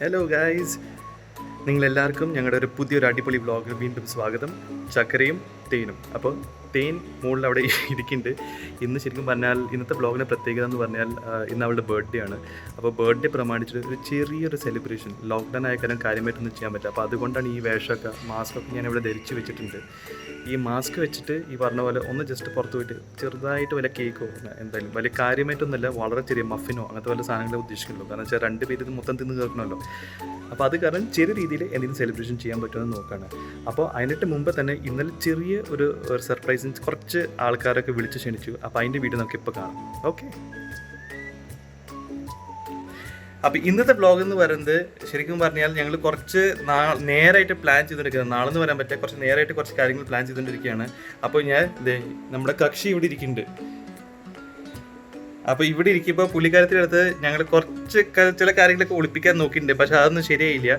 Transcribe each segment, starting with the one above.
Hello guys, നിങ്ങളെല്ലാവർക്കും ഞങ്ങളുടെ ഒരു പുതിയൊരു അടിപൊളി വ്ളോഗിൽ വീണ്ടും സ്വാഗതം. ചക്കരയും തേനും. അപ്പോൾ തേൻ മുകളിൽ അവിടെ ഇരിക്കുന്നുണ്ട്. ഇന്ന് ശരിക്കും പറഞ്ഞാൽ ഇന്നത്തെ വ്ളോഗിൻ്റെ പ്രത്യേകത എന്ന് പറഞ്ഞാൽ ഇന്ന് അവളുടെ ബർത്ത്ഡേ ആണ്. അപ്പോൾ ബർത്ത്ഡേ പ്രമാണിച്ചിട്ട് ഒരു ചെറിയൊരു സെലിബ്രേഷൻ, ലോക്ക്ഡൗൺ ആയ കാരണം കാര്യമായിട്ടൊന്നും ചെയ്യാൻ പറ്റില്ല. അപ്പോൾ അതുകൊണ്ടാണ് ഈ വേഷമൊക്കെ മാസ്കൊക്കെ ഞാൻ ഇവിടെ ധരിച്ച് വെച്ചിട്ടുണ്ട്. ഈ മാസ്ക് വെച്ചിട്ട് ഈ പറഞ്ഞ പോലെ ഒന്ന് ജസ്റ്റ് പുറത്ത് പോയിട്ട് ചെറുതായിട്ട് വല്ല കേക്കോ എന്തായാലും വലിയ കാര്യമായിട്ടൊന്നുമില്ല, വളരെ ചെറിയ മഫിനോ അങ്ങനത്തെ വല്ല സാധനങ്ങളെ ഉദ്ദേശിക്കുന്നുള്ളൂ. കാരണം വെച്ചാൽ 2 പേര് ഇത് മൊത്തം തിന്ന് കേൾക്കണമല്ലോ. അപ്പോൾ അത് കാരണം ചെറിയ രീതിയിൽ എന്തെങ്കിലും സെലിബ്രേഷൻ ചെയ്യാൻ പറ്റുമെന്ന് നോക്കുകയാണ്. അപ്പോൾ അതിനിട്ട് മുമ്പ് തന്നെ ഇന്നലെ ചെറിയ ഒരു സർപ്രൈസിന് കുറച്ച് ആൾക്കാരൊക്കെ വിളിച്ച് ക്ഷണിച്ചു. അപ്പോൾ അതിൻ്റെ വീഡിയോ നമുക്ക് ഇപ്പോൾ കാണാം. ഓക്കെ, അപ്പോൾ ഇന്നത്തെ വ്ളോഗ് എന്ന് പറയുന്നത് ശരിക്കും പറഞ്ഞാൽ ഞങ്ങൾ കുറച്ച് നേരായിട്ട് പ്ലാൻ ചെയ്തുകൊണ്ടിരിക്കുന്നത്. നാളെ എന്ന് പറയാൻ പറ്റില്ല, കുറച്ച് നേരായിട്ട് കുറച്ച് കാര്യങ്ങൾ പ്ലാൻ ചെയ്തുകൊണ്ടിരിക്കുകയാണ്. അപ്പോൾ ഞാൻ നമ്മുടെ കക്ഷി ഇവിടെ ഇരിക്കുന്നുണ്ട്. അപ്പോൾ ഇവിടെ ഇരിക്കുമ്പോൾ പുള്ളിക്കാരത്തിനടുത്ത് ഞങ്ങൾ കുറച്ച് ചില കാര്യങ്ങളൊക്കെ ഒളിപ്പിക്കാൻ നോക്കിയിട്ടുണ്ട്, പക്ഷെ അതൊന്നും ശരിയായില്ല.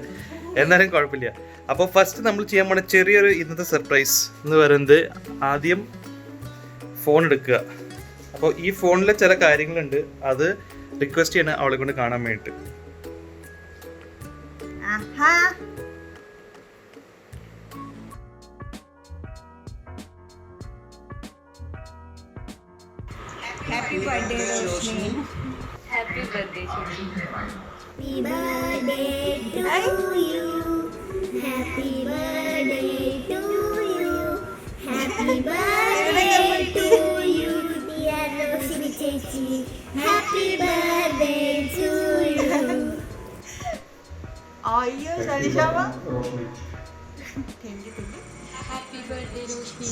എന്നാലും കുഴപ്പമില്ല. അപ്പോൾ ഫസ്റ്റ് നമ്മൾ ചെയ്യാൻ പോണ ചെറിയൊരു ഇന്നത്തെ സർപ്രൈസ് എന്ന് പറയുന്നത്, ആദ്യം ഫോൺ എടുക്കുക. അപ്പോൾ ഈ ഫോണിലെ ചില കാര്യങ്ങളുണ്ട്, അത് റിക്വസ്റ്റ് ചെയ്യണം അവളെ കൊണ്ട് കാണാൻ വേണ്ടിയിട്ട്. Happy birthday, Roshni. Happy birthday, Shruti. Happy birthday to you. Happy birthday to you. Happy birthday to you, dear Roshni Chechi. Happy birthday to you. Ayyo, Salishama. Thank you. Happy birthday, Roshni.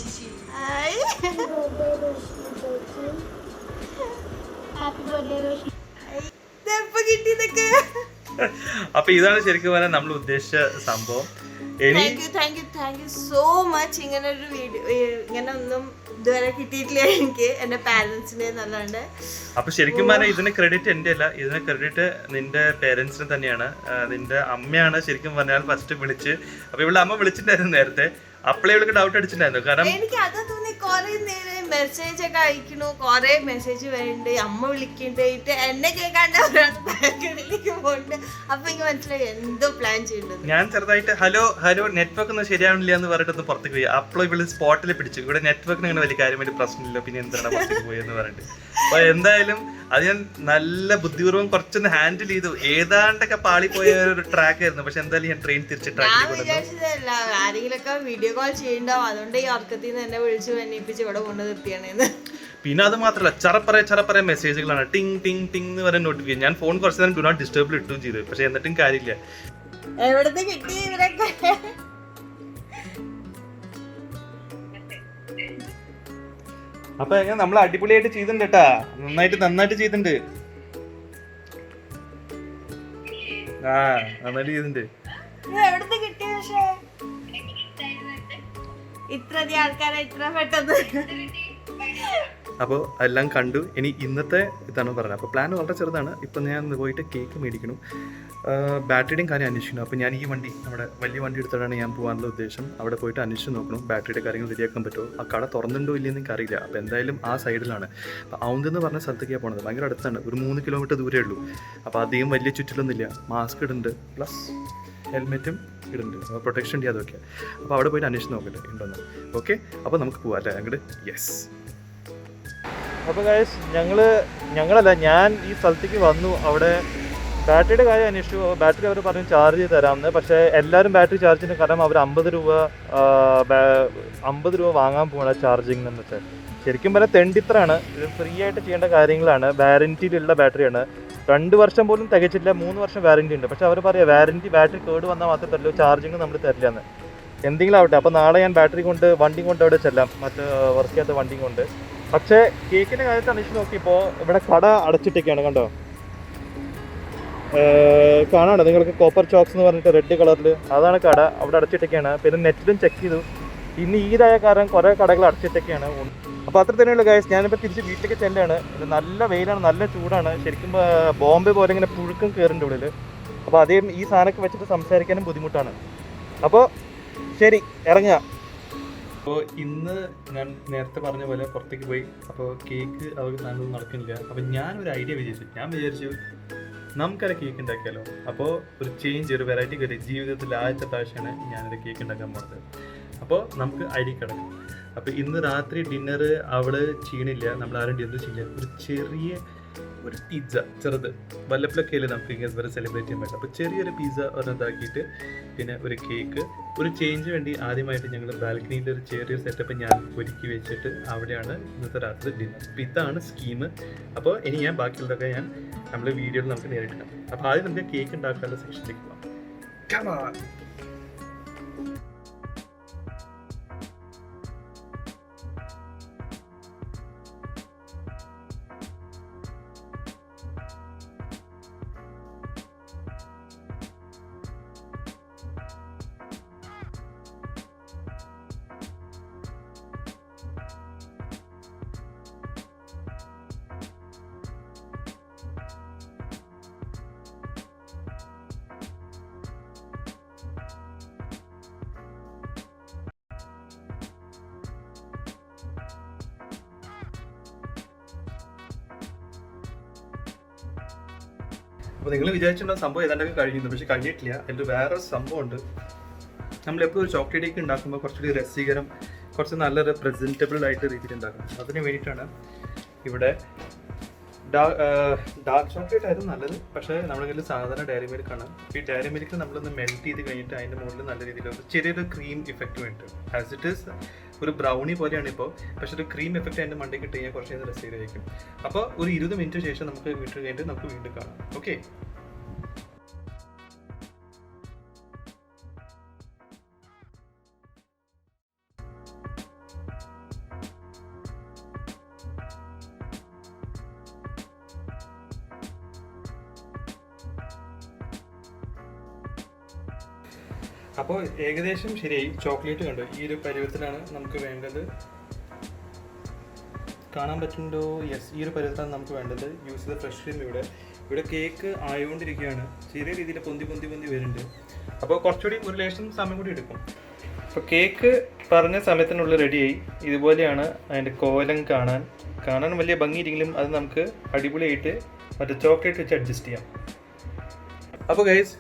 Hi. Happy birthday, Roshni. ഇതെപ്പോ കിട്ടിയതൊക്കെ? അപ്പോൾ ഇതാണ് ശരിക്കും പറഞ്ഞാൽ നമ്മൾ ഉദ്ദേശിച്ച സംഭവം. Thank you so much. ഇങ്ങനെ ഒരു video ഇങ്ങനെ ഒന്നും ഇതുവരെ കിട്ടിയിട്ടില്ല എനിക്ക് എൻ്റെ പാരൻസിനെ നല്ലോണ്ട്. അപ്പോൾ ശരിക്കും പറഞ്ഞാൽ ഇതിന് ക്രെഡിറ്റ് എൻ്റെ അല്ല, ഇതിന് ക്രെഡിറ്റ് നിന്റെ പേരൻസിന് തന്നെയാണ്. നിന്റെ അമ്മയാണ് ശരിക്കും പറഞ്ഞാൽ ഫസ്റ്റ് വിളിച്ച്. അപ്പോൾ ഇവിടെ അമ്മ വിളിച്ചിട്ടുണ്ടായിരുന്നു നേരത്തെ. അപ്പോഴേ ഇവൾക്ക് ഡൗട്ട് അടിച്ചിട്ടുണ്ടായിരുന്നു. കാരണം എനിക്ക് അത് തോന്നി, കുറെ നേരം മെസ്സേജ് ഒക്കെ അയക്കണു, കുറെ മെസ്സേജ് വരുന്നുണ്ട്, അമ്മ വിളിക്കണ്ടായിട്ട് എന്നെ കേൾക്കാണ്ട് അവരാണ് ബാക്കിലേക്ക് പോകുന്നുണ്ട്. അപ്പൊ എനിക്ക് മനസ്സിലായി എന്തോ പ്ലാൻ ചെയ്യേണ്ടത്. ഞാൻ ചെറുതായിട്ട് ഹലോ നെറ്റ്വർക്ക് ഒന്നും ശരിയാവണില്ല എന്ന് പറഞ്ഞിട്ട് പുറത്തേക്ക് പോയി. അപ്പോൾ ഇവിടെ സ്പോട്ടിൽ പിടിച്ചു. ഇവിടെ നെറ്റ്വർക്കിന് അങ്ങനെ വലിയ കാര്യമായിട്ട് പ്രശ്നമില്ല, പിന്നെ എന്താണ് പുറത്തേക്ക് പോയെന്ന് പറഞ്ഞിട്ട്. അപ്പോൾ എന്തായാലും അത് ഞാൻ നല്ല ബുദ്ധിപൂർവ്വം കുറച്ചൊന്ന് ഹാൻഡിൽ ചെയ്തു. ഏതാണ്ടൊക്കെ പാളിപ്പോയ ഒരു ട്രാക്ക് ആയിരുന്നു, പക്ഷെ എന്തായാലും ഞാൻ ട്രെയിൻ തിരിച്ച് ട്രാക്കിൽ കൊണ്ടുവന്നു. വിചാരിച്ചതല്ല, ആരെങ്കിലൊക്കെ വീഡിയോ കോൾ ചെയ്യണ്ടാവും, അതുകൊണ്ട് ഈ ഉറക്കത്തിൽ നിന്ന് എന്നെ വിളിച്ചു എണ്ണിപ്പിച്ച് ഇവിടെ കൊണ്ടു നിർത്തിയാണെന്ന്. പിന്നെ അത് മാത്രമല്ല, ചറപ്പറ മെസ്സേജുകളാണ്. ടിങ് ടിങ് ടിങ് എന്ന് പറയുന്ന നോട്ടിഫിക്കേഷൻ. ഞാൻ ഫോൺ കുറച്ച് നേരം ഡു നോട്ട് ഡിസ്റ്റർബിൾ ഇട്ടും ചെയ്തു, പക്ഷെ എന്നിട്ടും കാര്യമില്ല. എവിടുന്ന് കിട്ടി ഇവരൊക്കെ? അപ്പൊ എങ്ങനെ നമ്മൾ അടിപൊളിയായിട്ട് ചെയ്തിട്ടുണ്ട് കേട്ടാ, നന്നായിട്ട് ചെയ്തിട്ടുണ്ട്. നന്നായിട്ട് ചെയ്തിട്ടുണ്ട്. എവിടുന്ന് കിട്ടി? പക്ഷേ ഇത്രയധികം ആൾക്കാരെ ഇത്ര പെട്ടെന്ന്. അപ്പോൾ എല്ലാം കണ്ടു. ഇനി ഇന്നത്തെ ഇതാണ് പറഞ്ഞത്. അപ്പോൾ പ്ലാൻ വളരെ ചെറുതാണ്. ഇപ്പം ഞാൻ പോയിട്ട് കേക്ക് മേടിക്കണം, ബാറ്ററിയുടെയും കാര്യം അന്വേഷിക്കണം. അപ്പോൾ ഞാൻ ഈ വണ്ടി, നമ്മുടെ വലിയ വണ്ടി എടുത്തിട്ടാണ് ഞാൻ പോകാനുള്ള ഉദ്ദേശം. അവിടെ പോയിട്ട് അന്വേഷിച്ച് നോക്കണം ബാറ്ററിയുടെ കാര്യങ്ങൾ ശരിയാക്കാൻ പറ്റുമോ. ആ കട തുറന്നിട്ടുണ്ടോ ഇല്ലെന്ന് എനിക്ക് അറിയില്ല. അപ്പോൾ എന്തായാലും ആ സൈഡിലാണ്. അപ്പോൾ ഔന്തെന്ന് പറഞ്ഞ സ്ഥലത്തേക്കാണ് പോകുന്നത്. ഭയങ്കര അടുത്താണ്, ഒരു 3 കിലോമീറ്റർ ദൂരമേ ഉള്ളൂ. അപ്പോൾ അധികം വലിയ ചുറ്റിലൊന്നുമില്ല. മാസ്ക് ഇടുന്നുണ്ട്, പ്ലസ് ഹെൽമെറ്റും ഇടുന്നുണ്ട്, പ്രൊട്ടക്ഷൻ ഉണ്ട്, അതൊക്കെ. അപ്പോൾ അവിടെ പോയിട്ട് അന്വേഷിച്ച് നോക്കട്ടെ ഉണ്ടോന്ന്. ഓക്കെ, അപ്പോൾ നമുക്ക് പോകാം അല്ലേ അങ്ങോട്ട്. യെസ്. അപ്പോൾ ഗൈസ്, ഞങ്ങളല്ല ഞാൻ ഈ സ്ഥലത്തേക്ക് വന്നു. അവിടെ ബാറ്ററിയുടെ കാര്യം അന്വേഷിച്ചു. ബാറ്ററി അവർ പറഞ്ഞു ചാർജ് ചെയ്ത് തരാമെന്ന്. പക്ഷേ എല്ലാവരും ബാറ്ററി ചാർജ് ചെയ്യുന്ന കാരണം അവർ 50 രൂപ വാങ്ങാൻ പോകണം ചാർജിങ് എന്ന് വെച്ചാൽ. ശരിക്കും പറഞ്ഞാൽ തെണ്ടിത്രാണ്. ഇത് ഫ്രീ ആയിട്ട് ചെയ്യേണ്ട കാര്യങ്ങളാണ്. വാറൻറ്റിയിലുള്ള ബാറ്ററിയാണ്. 2 വർഷം പോലും തികച്ചില്ല, 3 വർഷം വാറൻറ്റി ഉണ്ട്. പക്ഷേ അവർ പറയാം വാറൻറ്റി ബാറ്ററി കേട് വന്നാൽ മാത്രമേ തരുള്ളൂ, ചാർജിങ് നമ്മൾ തരില്ല എന്ന്. എന്തെങ്കിലും ആവട്ടെ. അപ്പോൾ നാളെ ഞാൻ വണ്ടി കൊണ്ട് അവിടെ ചെല്ലാം, മറ്റേ വർക്ക് ചെയ്യാത്ത വണ്ടി കൊണ്ട്. പക്ഷേ കേക്കിൻ്റെ കാര്യത്തിൽ അന്വേഷിച്ച് നോക്കിയപ്പോൾ ഇവിടെ കട അടച്ചിട്ടൊക്കെയാണ്. കണ്ടോ, കാണാണോ നിങ്ങൾക്ക്? കോപ്പർ ചോക്സ് എന്ന് പറഞ്ഞിട്ട് റെഡ് കളറിൽ, അതാണ് കട. അവിടെ അടച്ചിട്ടൊക്കെയാണ്. പിന്നെ നെറ്റിലും ചെക്ക് ചെയ്തു, ഇന്ന് ഈദായ കാരണം കുറേ കടകൾ അടച്ചിട്ടൊക്കെയാണ്. അപ്പോൾ അത്ര തന്നെയുള്ള ഗൈസ്. ഞാനിപ്പോൾ തിരിച്ച് വീട്ടിലേക്ക് ചെല്ലാണ്. നല്ല വെയിലാണ്, നല്ല ചൂടാണ്. ശരിക്കും ബോംബെ പോലെ ഇങ്ങനെ പുഴുക്കം കയറുന്നുണ്ട് ഉള്ളിൽ. അപ്പോൾ അതേ ഈ സാധനമൊക്കെ വെച്ചിട്ട് സംസാരിക്കാനും ബുദ്ധിമുട്ടാണ്. അപ്പോൾ ശരി, ഇറങ്ങുക. അപ്പോൾ ഇന്ന് ഞാൻ നേരത്തെ പറഞ്ഞ പോലെ പുറത്തേക്ക് പോയി. അപ്പോൾ കേക്ക് അവർക്ക് നല്ലൊന്നും നടക്കുന്നില്ല. അപ്പോൾ ഞാനൊരു ഐഡിയ വിചാരിച്ചു. നമുക്കത് കേക്ക് ഉണ്ടാക്കിയാലോ. അപ്പോൾ ഒരു ചേഞ്ച്, ഒരു വെറൈറ്റി കയറി ജീവിതത്തിൽ ആദ്യത്തെ പ്രാവശ്യമാണ് ഞാനൊരു കേക്ക് ഉണ്ടാക്കാൻ പോകുന്നത്. അപ്പോൾ നമുക്ക് അരി കിടക്കും. അപ്പോൾ ഇന്ന് രാത്രി ഡിന്നർ അവള് ചെയ്യണില്ല, നമ്മൾ ആരും ഡിന്നർ ചെയ്യില്ല. ഒരു ചെറിയ ഒരു പിസ്സ, ചെറുത് വല്ലപ്പോഴൊക്കെ അല്ലേ നമുക്ക് ഇങ്ങനെ വരെ സെലിബ്രേറ്റ് ചെയ്യാൻ പറ്റും. അപ്പോൾ ചെറിയൊരു പിസ്സ ഒരെണ്ണതാക്കിയിട്ട് പിന്നെ ഒരു കേക്ക്, ഒരു ചേഞ്ച് വേണ്ടി ആദ്യമായിട്ട് ഞങ്ങൾ ബാൽക്കണിയിൽ ഒരു ചെറിയൊരു സെറ്റപ്പ് ഞാൻ ഒരുക്കി വെച്ചിട്ട് അവിടെയാണ് ഇന്നത്തെ രാത്രി ഡിന്നർ. അപ്പോൾ ഇതാണ് സ്കീം. അപ്പോൾ ഇനി ഞാൻ ബാക്കിയുള്ളതൊക്കെ നമ്മുടെ വീഡിയോയിൽ നമുക്ക് നേരിട്ടാം. അപ്പോൾ ആദ്യം നമുക്ക് കേക്ക് ഉണ്ടാക്കാനുള്ള സെക്ഷനിലേക്ക് പോകാം. Come on. അപ്പോൾ നിങ്ങൾ വിചാരിച്ചിട്ടുള്ള സംഭവം ഏതാണ്ടൊക്കെ കഴിയുന്നു, പക്ഷെ കഴിഞ്ഞിട്ടില്ല. അതിൽ വേറൊരു സംഭവമുണ്ട്. നമ്മളെപ്പോഴും ഒരു ചോക്ലേറ്റ് കേക്ക് ഉണ്ടാക്കുമ്പോൾ കുറച്ചുകൂടി രസീകരം, കുറച്ച് നല്ലൊരു പ്രസൻറ്റബിൾ ആയിട്ട് രീതിയിൽ ഉണ്ടാക്കണം. അതിന് വേണ്ടിയിട്ടാണ് ഇവിടെ ഡാർക്ക് ചോക്ലേറ്റ് ആയിരുന്നു നല്ലത്, പക്ഷേ നമ്മുടെ കയ്യിൽ സാധാരണ ഡയറി മിൽക്കാണ്. ഈ ഡയറി മിൽക്ക് നമ്മളൊന്ന് മെൽറ്റ് ചെയ്ത് കഴിഞ്ഞിട്ട് അതിൻ്റെ മുകളിൽ നല്ല രീതിയിൽ ചെറിയൊരു ക്രീം ഇഫക്റ്റ് വേണ്ടിയിട്ട്, ആസ് ഇറ്റ് ഈസ് ഒരു ബ്രൗണി പോലെയാണ് ഇപ്പോൾ, പക്ഷേ ഒരു ക്രീം എഫക്റ്റ് അതിൻ്റെ മണ്ടയ്ക്ക് ഇട്ട് കഴിഞ്ഞാൽ കുറച്ച് നേരം രസീകരമായിരിക്കും. അപ്പോൾ ഒരു 20 മിനിറ്റ് ശേഷം നമുക്ക് വിട്ട് കഴിഞ്ഞിട്ട് നമുക്ക് വീണ്ടും കാണാം. ഓക്കെ. അപ്പോൾ ഏകദേശം ശരിയായി. ചോക്ലേറ്റ് കണ്ടോ, ഈ ഒരു പരുവത്തിലാണ് നമുക്ക് വേണ്ടത്. കാണാൻ പറ്റുന്നുണ്ടോ? യെസ്, ഈ ഒരു പരുവത്തിലാണ് നമുക്ക് വേണ്ടത്. യൂസ് ചെയ്ത ഫ്രഷ് ക്രീം ഇവിടെ കേക്ക് ആയോണ്ടിരിക്കുകയാണ്. ചെറിയ രീതിയിൽ പൊന്തി വരുന്നുണ്ട്. അപ്പോൾ കുറച്ചുകൂടി ഒരു ലേശം സമയം കൂടി എടുക്കും. അപ്പോൾ കേക്ക് പറഞ്ഞ സമയത്തിനുള്ളിൽ റെഡിയായി. ഇതുപോലെയാണ് അതിൻ്റെ കോലം കാണാൻ വലിയ ഭംഗിയില്ലെങ്കിലും അത് നമുക്ക് അടിപൊളിയായിട്ട് മറ്റേ ചോക്ലേറ്റ് വെച്ച് അഡ്ജസ്റ്റ് ചെയ്യാം. അപ്പോൾ ഗൈസ്,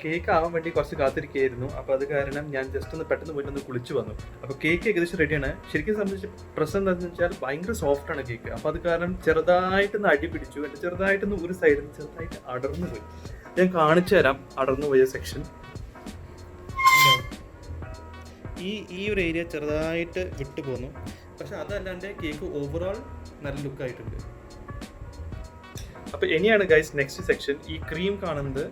കേക്ക് ആവാൻ വേണ്ടി കുറച്ച് കാത്തിരിക്കുകയായിരുന്നു. അപ്പോൾ അത് കാരണം ഞാൻ ജസ്റ്റ് ഒന്ന് പെട്ടെന്ന് പോയിട്ട് കുളിച്ച് വന്നു. അപ്പോൾ കേക്ക് ഏകദേശം റെഡിയാണ്. ശരിക്കും സംബന്ധിച്ച് പ്രശ്നം എന്താണെന്ന് വെച്ചാൽ ഭയങ്കര സോഫ്റ്റാണ് കേക്ക്. അപ്പോൾ അത് കാരണം ചെറുതായിട്ടൊന്ന് അടി പിടിച്ചു. എൻ്റെ ചെറുതായിട്ടൊന്ന് ഒരു സൈഡിൽ ചെറുതായിട്ട് അടർന്നു പോയി. ഞാൻ കാണിച്ചു തരാം അടർന്നു പോയ സെക്ഷൻ. ഈ ഒരു ഏരിയ ചെറുതായിട്ട് വിട്ടു പോന്നു. പക്ഷെ അതല്ലാണ്ട് കേക്ക് ഓവറോൾ നല്ല ലുക്കായിട്ടുണ്ട്. അപ്പോൾ ഇനിയാണ് ഗൈസ് നെക്സ്റ്റ് സെക്ഷൻ. ഈ ക്രീം കാണുന്നത്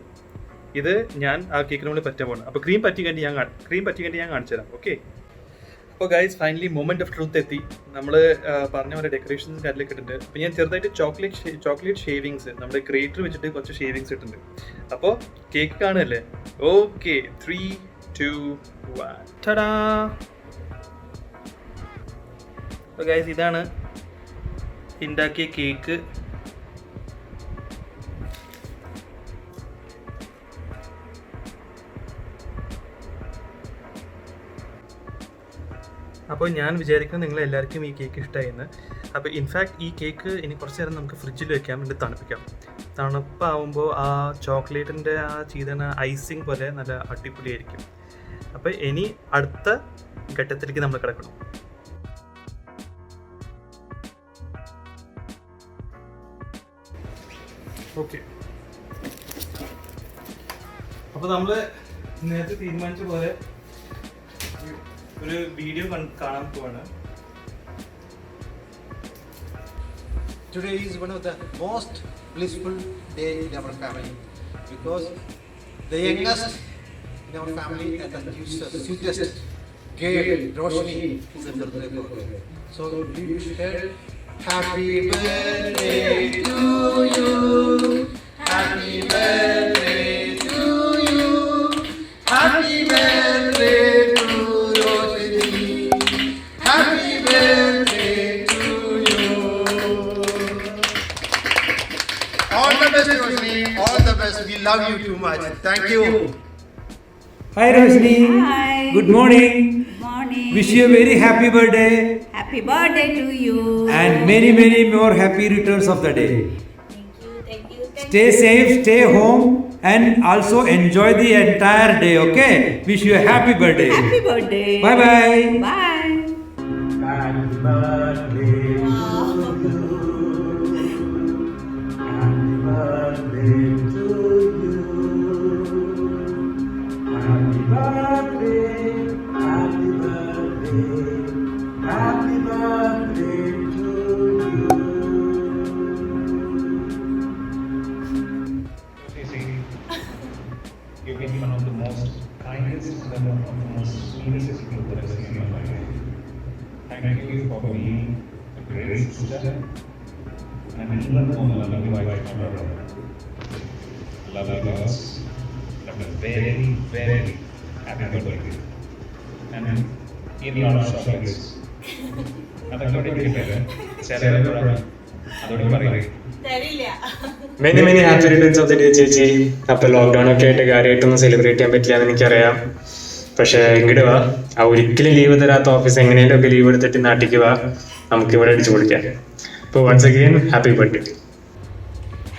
ഇത് ഞാൻ ആ കേക്കിനുള്ളിൽ പറ്റാൻ പോകുന്നത്. അപ്പോൾ ക്രീം പറ്റി കഴിഞ്ഞ് ഞാൻ കാണിച്ചു തരാം. ഓക്കെ. അപ്പോൾ guys, finally moment of truth എത്തി. നമ്മൾ പറഞ്ഞ പോലെ ഡെക്കറേഷൻസ് കാര്യങ്ങളൊക്കെ ഇട്ടിട്ടുണ്ട്. അപ്പോൾ ഞാൻ ചെറുതായിട്ട് ചോക്ലേറ്റ് ഷേവിങ്സ് നമ്മുടെ ഗ്രേറ്റർ വെച്ചിട്ട് കുറച്ച് ഷേവിങ്സ് ഇട്ടിട്ടുണ്ട്. അപ്പോൾ കേക്ക് കാണുമല്ലേ? ഓക്കെ, 3, 2, 1. ടടാ. അപ്പോൾ ഗൈസ്, ഇതാണ് ഉണ്ടാക്കിയ കേക്ക്. അപ്പോൾ ഞാൻ വിചാരിക്കുന്നത് നിങ്ങളെല്ലാവർക്കും ഈ കേക്ക് ഇഷ്ടമായിരുന്നു. അപ്പോൾ ഇൻഫാക്ട് ഈ കേക്ക് ഇനി കുറച്ച് നേരം നമുക്ക് ഫ്രിഡ്ജിൽ വെക്കാം, എന്നിട്ട് തണുപ്പിക്കാം. തണുപ്പാവുമ്പോൾ ആ ചോക്ലേറ്റിൻ്റെ ആ ചെയ്ത ഐസിങ് പോലെ നല്ല അടിപൊളിയായിരിക്കും. അപ്പോൾ ഇനി അടുത്ത ഘട്ടത്തിലേക്ക് നമ്മൾ കിടക്കണം. ഓക്കെ. അപ്പോൾ നമ്മൾ നേരത്തെ തീരുമാനിച്ച പോലെ ഒരു വീഡിയോ കാണാൻ പോവാണ്. Today is one of the most blissful day in our family because the youngest in our family and the sweetest girl, Roshni, is in the birthday. So we wish her happy birthday to you, happy birthday to you, happy birthday to Roshni, happy birthday to you. All the best, Roshni. All the best. We love you too much. Thank you. Hi Roshni. Hi. Good morning. Morning. Wish you a very happy birthday Happy birthday to you. and many more happy returns of the day. Thank you. Stay safe, stay home, and also enjoy the entire day. Okay? Wish you a happy birthday. Happy birthday. Bye bye. Bye. Happy birthday to you. Happy birthday to you. Happy birthday. Happy birthday. Happy birthday to you. You've been one of the most kindest and one of the most sweetest people that I've seen in my life. Thank you for being a great sister and even more lovely wife to my brother. Love you girls. Have a very, very happy birthday. And in lot of chocolates. അതൊക്കെ കിട്ടില്ല അതോടെ പറയും തരില്ല. Many many happy returns of the day ചേച്ചി. അപ്പൊ lockdown ഒക്കെ ആയിട്ട് കാര്യമായിട്ടൊന്നും സെലിബ്രേറ്റ് ചെയ്യാൻ പറ്റില്ല എന്ന് എനിക്കറിയാം. പക്ഷെ ഇങ്ങോട്ട് വാ, ആ ഒരിക്കലും ലീവ് തരാത്ത ഓഫീസ് എങ്ങനെയും ഒക്കെ ലീവ് എടുത്തിട്ട് നാട്ടിലേക്ക് വാ, നമുക്ക് ഇവിടെ അടിച്ചു പൊളിക്കാം. അപ്പൊ once again happy birthday.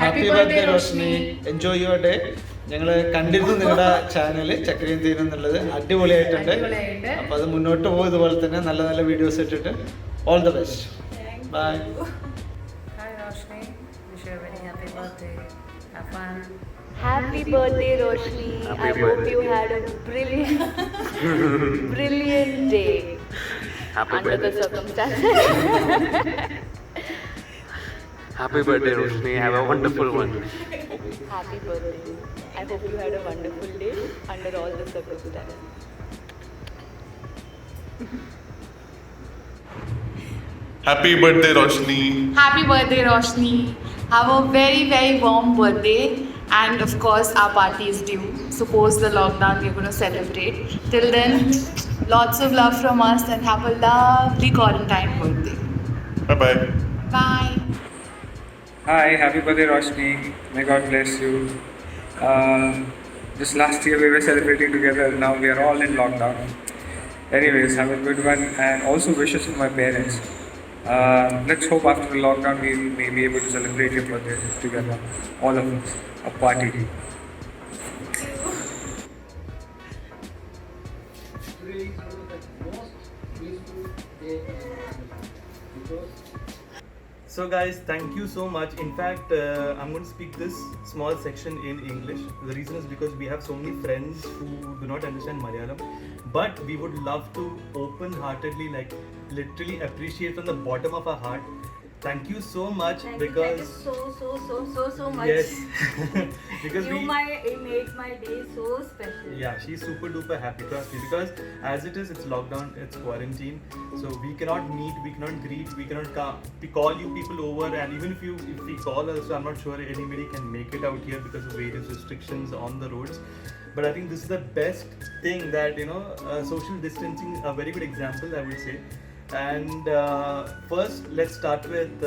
Happy birthday Roshni, enjoy your day. ഞങ്ങൾ കണ്ടിരുന്നു നിങ്ങളുടെ ചാനൽ ചക്രയും തീരും എന്നുള്ളത്, അടിപൊളിയായിട്ടുണ്ട്. അപ്പോൾ അത് മുന്നോട്ട് പോകും ഇതുപോലെ തന്നെ നല്ല നല്ല വീഡിയോസ് ഇട്ടിട്ട്. All the best, bye. Hi Roshni, wish you a very happy birthday. Have fun. Happy birthday, Roshni. I hope you had a brilliant day under the circumstances. Happy birthday, Roshni. Have a wonderful one. Happy birthday. I hope you had a wonderful day under all the circumstances. Happy birthday, Roshni. Happy birthday Roshni. Have a very, very warm birthday. And of course our party is due. So post the lockdown we're going to celebrate. Till then, lots of love from us and have a lovely quarantine birthday. Bye-bye. Bye. Hi, happy birthday, Roshni. May God bless you. Just last year we were celebrating together. Now we are all in lockdown. Anyways, have a good one, and also wishes to my parents. Let's hope after the lockdown we may be able to celebrate your birthday together, all of us, a party. Today is one of the most blissful day in our family because So guys, thank you so much. In fact, I'm going to speak this small section in English. The reason is because we have so many friends who do not understand Malayalam, but we would love to open-heartedly, like literally appreciate from the bottom of our heart. Thank you so much because so much. yes, because You made my day so special. yeah, she's super duper happy, trust me, because as it is, it's lockdown, it's quarantine, so we cannot meet, we cannot greet, we cannot we call you people over, and even if we call us, I'm not sure anybody can make it out here because of various restrictions on the roads. But I think this is the best thing that, you know, social distancing, a very good example, I would say. And first, let's start with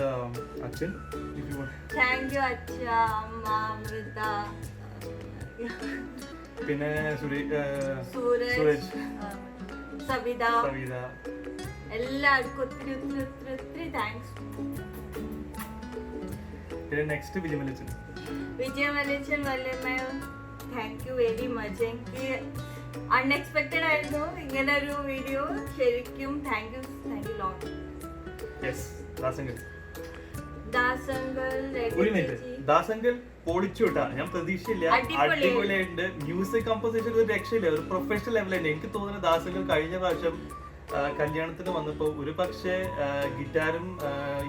Achin, if you want. Thank you Acha, Amma, Amrita, Pinay, Suraj, Suraj, Savida. Savida. എല്ലാവർക്കും ഒത്തിരി thanks. പിന്നെ next വിജയമലിച്ചൻ. വിജയമലിച്ചൻ വല്ലമ്മ, thank you very much. എനിക്ക് unexpected ആയിരുന്നു ഇങ്ങനെ ഒരു വീഡിയോ. ശരിക്കും താങ്ക് യു ലോട്ട്. യെസ്, ദാസങ്കൽ. ദാസങ്കൽ, ഒരു മിനിറ്റ്, ദാസങ്കൽ പൊളിച്ചു കേട്ടാ. ഞാൻ പ്രതീക്ഷയില്ല, അടിപൊളിയായിട്ടുണ്ട്. മ്യൂസിക് കമ്പോസിഷൻ ഒരു രക്ഷയില്ല, ഒരു പ്രൊഫഷണൽ ലെവൽ തന്നെ. എനിക്ക് തോന്നുന്നു ദാസങ്കൽ കഴിഞ്ഞ പ്രാവശ്യം കല്യാണത്തിന് വന്നപ്പോൾ ഒരു പക്ഷേ ഗിറ്റാറും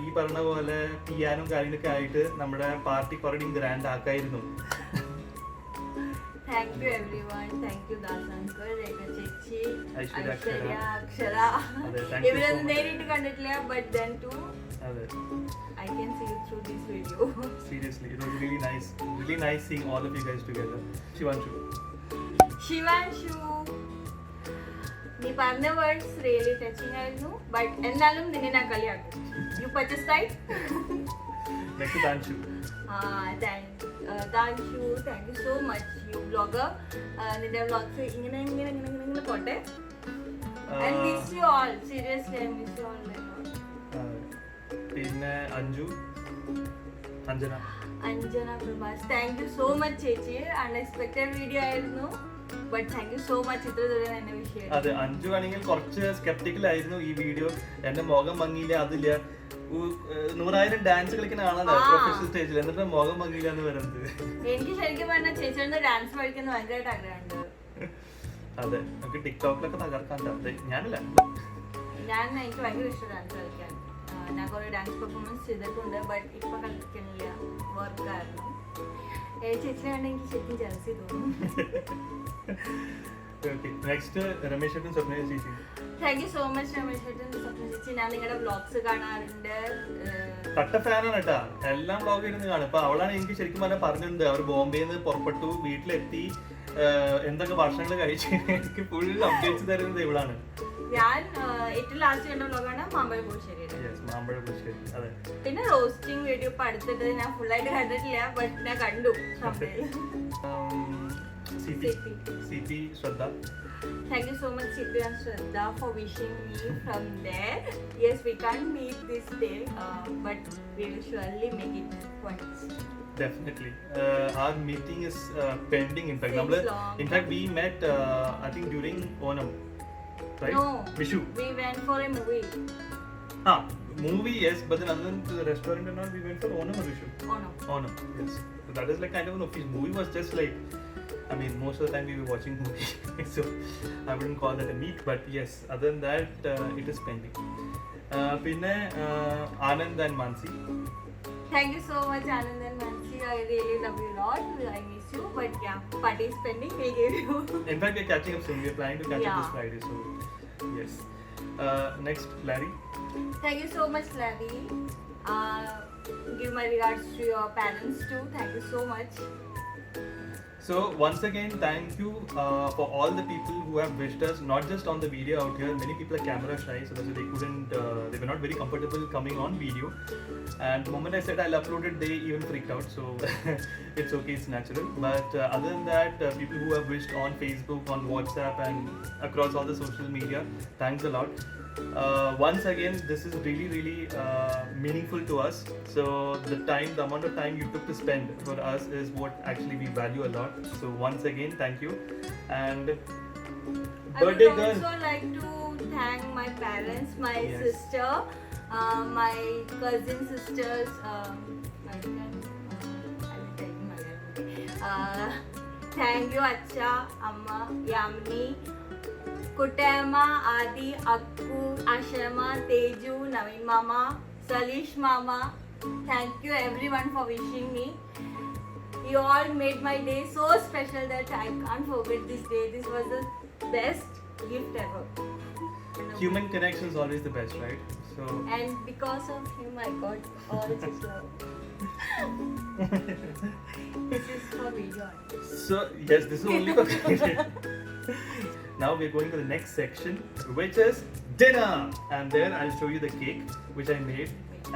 ഈ പറഞ്ഞ പോലെ പിയാനും കാര്യങ്ങളൊക്കെ ആയിട്ട് നമ്മുടെ പാർട്ടി കുറേ grand ആക്കായിരുന്നു. Thank you everyone. Thank you Dasankar, Rekha Chechi, Aishwarya, Akshara. ഇവരൊന്നും നേരിട്ട് കണ്ടിട്ടില്ല, but then too I can see you through this video. Seriously, it was really nice seeing all of you guys together. Shivanshu, നീ പറഞ്ഞ words really touching ആയിരുന്നു, but എന്നാലും നിന്നെ ഞാൻ കളിയാക്കും. You purchase right. Next Danshu. Danshu, thank you so much, you vlogger. നിന്റെ vlogs ഇങ്ങനെ പോട്ടെ. I miss you all, seriously I miss you all. പിന്നെ Anjana. Anjana Prabhas. Thank you so much ചേച്ചി. അൺഎക്സ്പെക്ടഡ് വീഡിയോ ആയിരുന്നു, but thank you so much ഇത്ര ദൂരം എന്നെ വിഷയം. അതെ, അഞ്ചു ആണെങ്കിൽ കുറച്ച് സ്കെപ്റ്റിക്കൽ ആയിരുന്നു ഈ വീഡിയോ. എന്റെ മുഖം ഭംഗിയില്ല, അതില്ല. 100,000 ഡാൻസ് കളിക്കുന്ന ആളാണ് പ്രൊഫഷണൽ സ്റ്റേജിൽ, എന്നിട്ട് മുഖം ഭംഗിയില്ല എന്ന് പറയുന്നത്. എനിക്ക് ശരിക്കും പറഞ്ഞാൽ ചേച്ചിയുടെ ഡാൻസ് പഠിക്കുന്ന ഭയങ്കരമായിട്ട് ആഗ്രഹമുണ്ട്. അതെ, നമുക്ക് ടിക്ടോക്കിലൊക്കെ തകർക്കാൻ. ഞാനില്ല, എനിക്ക് ഭയങ്കര ഇഷ്ടം ഡാൻസ് കളിക്കാൻ. ഞാൻ കുറെ ഡാൻസ് പെർഫോമൻസ് ചെയ്തിട്ടുണ്ട്, ബട്ട് ഇപ്പൊ കളിക്കുന്നില്ല, വർക്ക് കാരണം. ചേച്ചിനെ കണ്ട എനിക്ക് ശരിക്കും ജലസി തോന്നും. നെക്സ്റ്റ് രമേശ് ചേട്ടൻ, സ്വപ്ന ചേച്ചി. Thank you so much Ramesh ചേട്ടൻ, സ്വപ്ന ചേച്ചി. ഞാൻ നിങ്ങളുടെ വ്ളോഗ്സ് കാണാറുണ്ട്. കട്ട ഫാനാണ് കേട്ടാ, എല്ലാം വ്ളോഗ് ഇരുന്ന് കാണും. ഇപ്പൊ അവളാണ് എനിക്ക് ശരിക്കും പറഞ്ഞാൽ പറഞ്ഞിട്ടുണ്ട്, അവർ ബോംബെയിൽ നിന്ന് പുറപ്പെട്ടു, വീട്ടിലെത്തി, എന്തൊക്കെ ഭക്ഷണങ്ങൾ കഴിച്ചു, എനിക്ക് ഫുൾ അപ്ഡേറ്റ്സ് തരുന്നത് ഇവളാണ്. ഞാൻ ഏറ്റവും ലാസ്റ്റ് കണ്ട വ്ളോഗാണ് മാമ്പഴ പൂശ്ശേരി. അതെ. പിന്നെ റോസ്റ്റിംഗ് വീഡിയോ ഇപ്പൊ അടുത്തിട്ട് ഞാൻ ഫുൾ ആയിട്ട് കണ്ടിട്ടില്ല, ബട്ട് ഞാൻ കണ്ടു. CP Shraddha. Thank you so much CP and Shraddha for wishing me from there. Yes, we can't meet this day, but we will surely make it once. Definitely. Our meeting is pending. In fact, we met I think during Onam, right? No, Vishu. we went for a movie. Movie, yes, but then other than to the restaurant and all, we went for Onam or Vishu? Onam, yes. So that is like kind of an official movie. Was just like, I mean, most of the time we were watching movie, so I wouldn't call that a meet. But yes, other than that, it is pending. Pinne Anand and Mansi. Thank you so much, Anand and Mansi. I really love you a lot. I miss you, but yeah, party is pending. We'll give you. In fact, we're catching up soon. We're planning to catch up this Friday, so yes. Next, Larry. Thank you so much, Larry. Give my regards to your parents too. Thank you so much. So once again, thank you for all the people who have wished us, not just on the video out here. Many people are camera shy, so that's why they couldn't, they were not very comfortable coming on video. And the moment I said I'll upload it, they even freaked out. So it's okay, it's natural. But other than that, people who have wished on Facebook, on WhatsApp, and across all the social media, thanks a lot. Once again, this is really, really meaningful to us. So the amount of time you took to spend for us is what actually we value a lot. So once again, thank you. And birthday I would girl. also like to thank my parents, my sister, my cousin sisters. Thank you, Acha, Amma, Yamini, Kutema, Adi, Akku, Ashama, Teju, Naveen Mama, Salish Mama. Thank you everyone for wishing me. You all made my day so special that I can't forget this day. This was the best gift ever. Human connection is always the best, right? So And because of him, I got all this love. This is for video. So yes, this is only for Now we're going to the next section, which is dinner, and there I'll show you the cake which I made,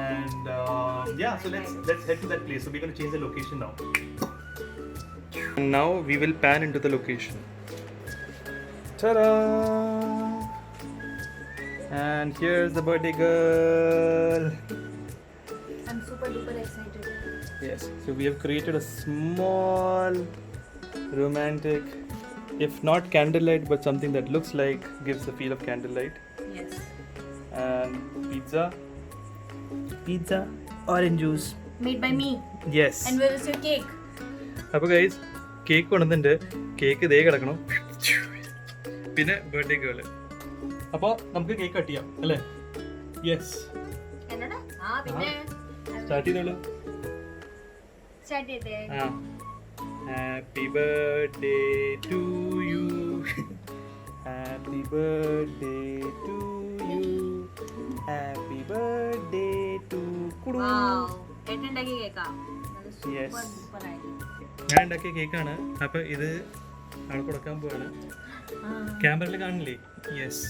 and so let's head to that place. So we're going to change the location now. And now we will pan into the location. Ta-da! And here's the birthday girl. I'm super duper excited. Yes, so we have created a small romantic, if not candlelight, but something that looks like, gives the feel of candlelight. Yes. And pizza, orange juice. Made by me. Yes. And where is your cake? അപ്പോൾ guys, cake കൊണ്ടുവന്നിട്ടുണ്ട്. Cake ഇതേ കിടക്കണം. പിന്നെ birthday girl. അപ്പോൾ നമുക്ക് cake cut ചെയ്യാം അല്ലേ? Yes. എന്നടാ? പിന്നെ സ്റ്റാർട്ട് ചെയ്തോളൂ. സ്റ്റാർട്ട് ചെയ്തേ. Happy birthday to you. Happy birthday to you. Happy birthday to Kudu. Wow. ഏട്ടുണ്ടാക്കിയ കേക്കാ. Yes. സൂപ്പർ ആയിരുന്നു. ഞാൻ ഉണ്ടാക്കിയ കേക്കാണ്. അപ്പോൾ ഇത് ആൾ കൊടുക്കാൻ പോവാണ്. ക്യാമറയിൽ കാണില്ലേ? യെസ്.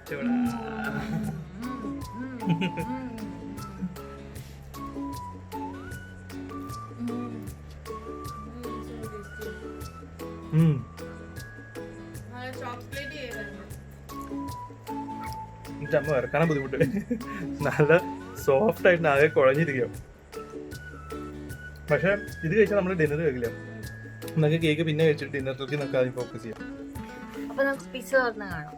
ചോടാ. ചമ്മ വരക്കാനാ ബുദ്ധിമുട്ട്. നല്ല സോഫ്റ്റ് ആയിട്ട് ആകെ കുഴഞ്ഞിരിക്കും. പക്ഷേ ഇത് കഴിച്ചാൽ നമ്മൾ ഡിന്നർ കഴിക്കില്ല. നമുക്ക് കേക്ക് പിന്നെ കഴിച്ചിട്ട് ഡിന്നറിലേക്ക് നമുക്ക് ആദ്യം ഫോക്കസ് ചെയ്യാം. അപ്പൊ നമുക്ക് പിസ്സ തുറന്ന് കാണാം.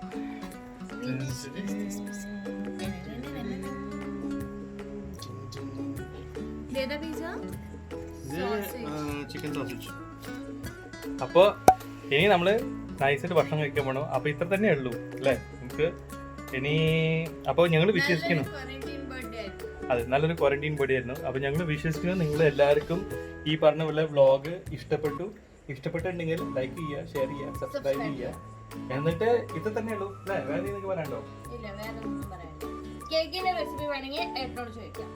Chicken sausage. അപ്പോൾ ഇനി നമ്മൾ നൈസായിട്ട് ഭക്ഷണം കഴിക്കാൻ പോകണം. അപ്പോൾ ഇത്ര തന്നെ ഉള്ളൂ അല്ലേ നമുക്ക് ഇനി. അപ്പോൾ ഞങ്ങൾ വിശ്വസിക്കുന്നു അതെ നല്ലൊരു ക്വാറന്റൈൻ ബോഡി ആയിരുന്നു. അപ്പോൾ ഞങ്ങൾ വിശ്വസിക്കുന്നു നിങ്ങൾ എല്ലാവർക്കും ഈ പറഞ്ഞ പോലെ വ്ളോഗ് ഇഷ്ടപ്പെട്ടിട്ടുണ്ടെങ്കിൽ ലൈക്ക് ചെയ്യുക, ഷെയർ ചെയ്യുക, സബ്സ്ക്രൈബ് ചെയ്യുക. എന്നിട്ട് ഇത് തന്നെ ഉള്ളൂ അല്ലേ? വേറെ നിങ്ങൾക്ക് പറയാനുണ്ടോ? ഇല്ല, വേറെ ഒന്നും പറയാനില്ല. കേക്കിന്റെ റെസിപ്പി വേണമെങ്കിൽ ഏട്ടനോട് ചോദിക്കാം.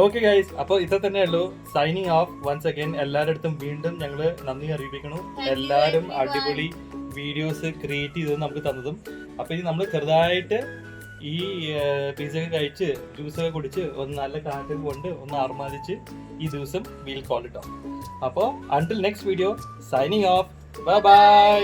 ഓക്കെ ഗൈസ്, അപ്പോൾ ഇത്ര തന്നെ ഉള്ളൂ. Signing off once again. എല്ലാവരുടെ അടുത്തും വീണ്ടും ഞങ്ങൾ നന്ദി അറിയിപ്പിക്കണം. എല്ലാവരും അടിപൊളി വീഡിയോസ് ക്രിയേറ്റ് ചെയ്തത് നമുക്ക് തന്നതും. അപ്പോൾ ഇനി നമ്മൾ ചെറുതായിട്ട് ഈ പിസ്സ ഒക്കെ കഴിച്ച് ജ്യൂസൊക്കെ കുടിച്ച് ഒന്ന് നല്ല കാറ്റൊക്കെ കൊണ്ട് ഒന്ന് ആർമാദിച്ച് ഈ ദിവസം വീൽ കോൾ ഇട്ടോ. അപ്പോൾ until next video, signing off. Bye bye.